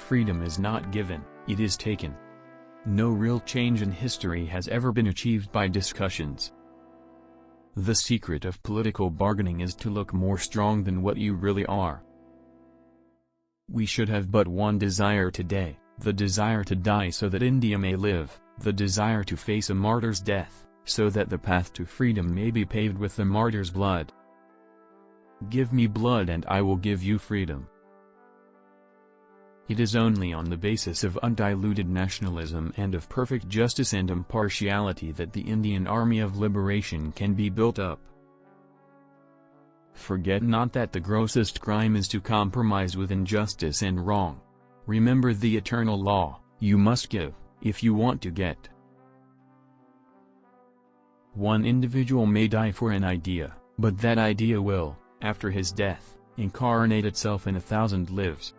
freedom is not given, it is taken. No real change in history has ever been achieved by discussions. The secret of political bargaining is to look more strong than what you really are. We should have but one desire today, the desire to die so that India may live, the desire to face a martyr's death, so that the path to freedom may be paved with the martyr's blood. Give me blood and I will give you freedom. It is only on the basis of undiluted nationalism and of perfect justice and impartiality that the Indian Army of Liberation can be built up. Forget not that the grossest crime is to compromise with injustice and wrong. Remember the eternal law, you must give, if you want to get. One individual may die for an idea, but that idea will, after his death, incarnate itself in 1,000 lives.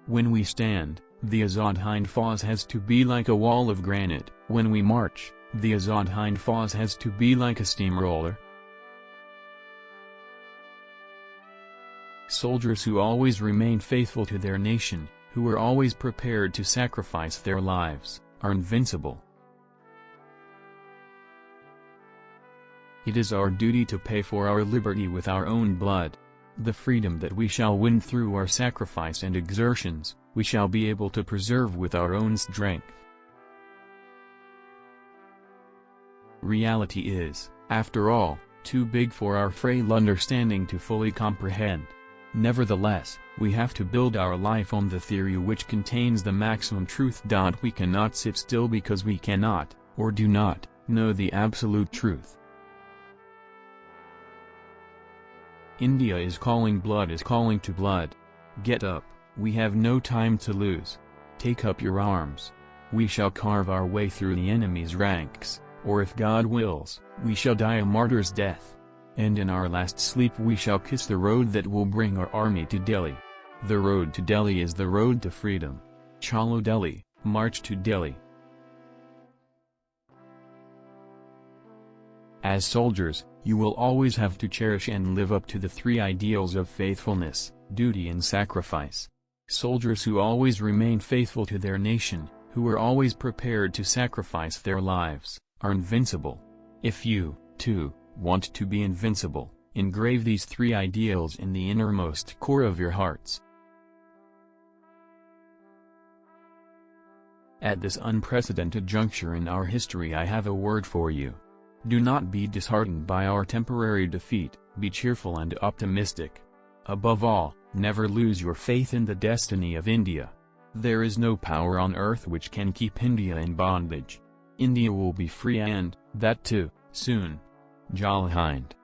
When we stand, the Azad Hind Fawz has to be like a wall of granite. When we march, the Azad Hind Fawz has to be like a steamroller. Soldiers who always remain faithful to their nation, who are always prepared to sacrifice their lives, are invincible. It is our duty to pay for our liberty with our own blood. The freedom that we shall win through our sacrifice and exertions, we shall be able to preserve with our own strength. Reality is, after all, too big for our frail understanding to fully comprehend. Nevertheless, we have to build our life on the theory which contains the maximum truth. We cannot sit still because we cannot, or do not, know the absolute truth. India is calling, blood is calling to blood. Get up, we have no time to lose. Take up your arms. We shall carve our way through the enemy's ranks, or if God wills, we shall die a martyr's death. And in our last sleep we shall kiss the road that will bring our army to Delhi. The road to Delhi is the road to freedom. Chalo Delhi, march to Delhi. As soldiers, you will always have to cherish and live up to the three ideals of faithfulness, duty and sacrifice. Soldiers who always remain faithful to their nation, who are always prepared to sacrifice their lives, are invincible. If you, too, want to be invincible, engrave these three ideals in the innermost core of your hearts. At this unprecedented juncture in our history I have a word for you. Do not be disheartened by our temporary defeat, be cheerful and optimistic. Above all, never lose your faith in the destiny of India. There is no power on earth which can keep India in bondage. India will be free and, that too, soon. Jai Hind.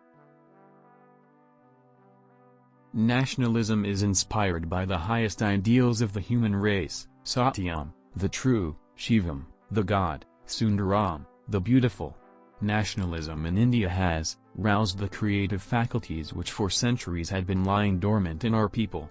Nationalism is inspired by the highest ideals of the human race, Satyam, the true, Shivam, the God, Sundaram, the beautiful. Nationalism in India has roused the creative faculties which for centuries had been lying dormant in our people.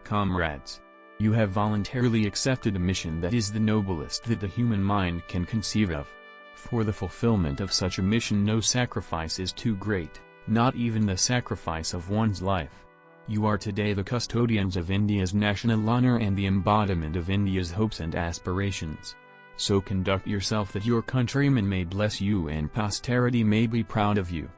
Comrades, you have voluntarily accepted a mission that is the noblest that the human mind can conceive of. For the fulfillment of such a mission no sacrifice is too great, not even the sacrifice of one's life. You are today the custodians of India's national honor and the embodiment of India's hopes and aspirations. So conduct yourself that your countrymen may bless you and posterity may be proud of you.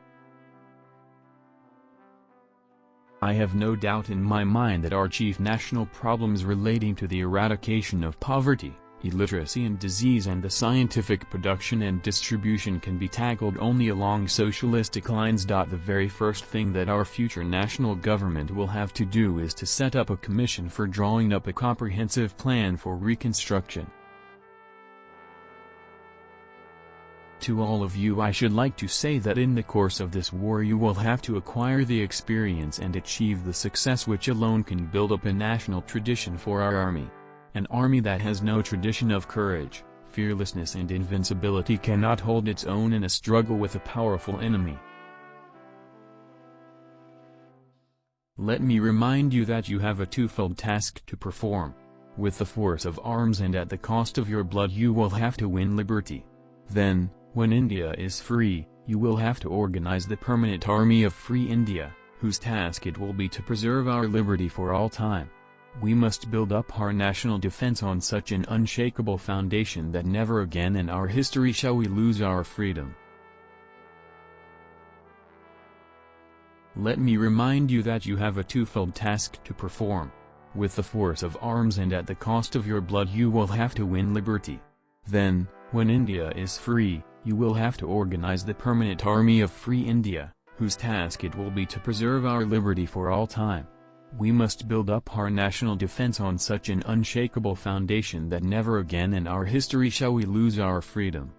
I have no doubt in my mind that our chief national problems relating to the eradication of poverty, illiteracy and disease and the scientific production and distribution can be tackled only along socialistic lines. The very first thing that our future national government will have to do is to set up a commission for drawing up a comprehensive plan for reconstruction. To all of you I should like to say that in the course of this war you will have to acquire the experience and achieve the success which alone can build up a national tradition for our army. An army that has no tradition of courage, fearlessness and invincibility cannot hold its own in a struggle with a powerful enemy. Let me remind you that you have a twofold task to perform. With the force of arms and at the cost of your blood you will have to win liberty. Then, when India is free, you will have to organize the permanent army of Free India, whose task it will be to preserve our liberty for all time. We must build up our national defense on such an unshakable foundation that never again in our history shall we lose our freedom. Let me remind you that you have a twofold task to perform. With the force of arms and at the cost of your blood you will have to win liberty. Then, when India is free, you will have to organize the permanent army of free India, whose task it will be to preserve our liberty for all time. We must build up our national defense on such an unshakable foundation that never again in our history shall we lose our freedom.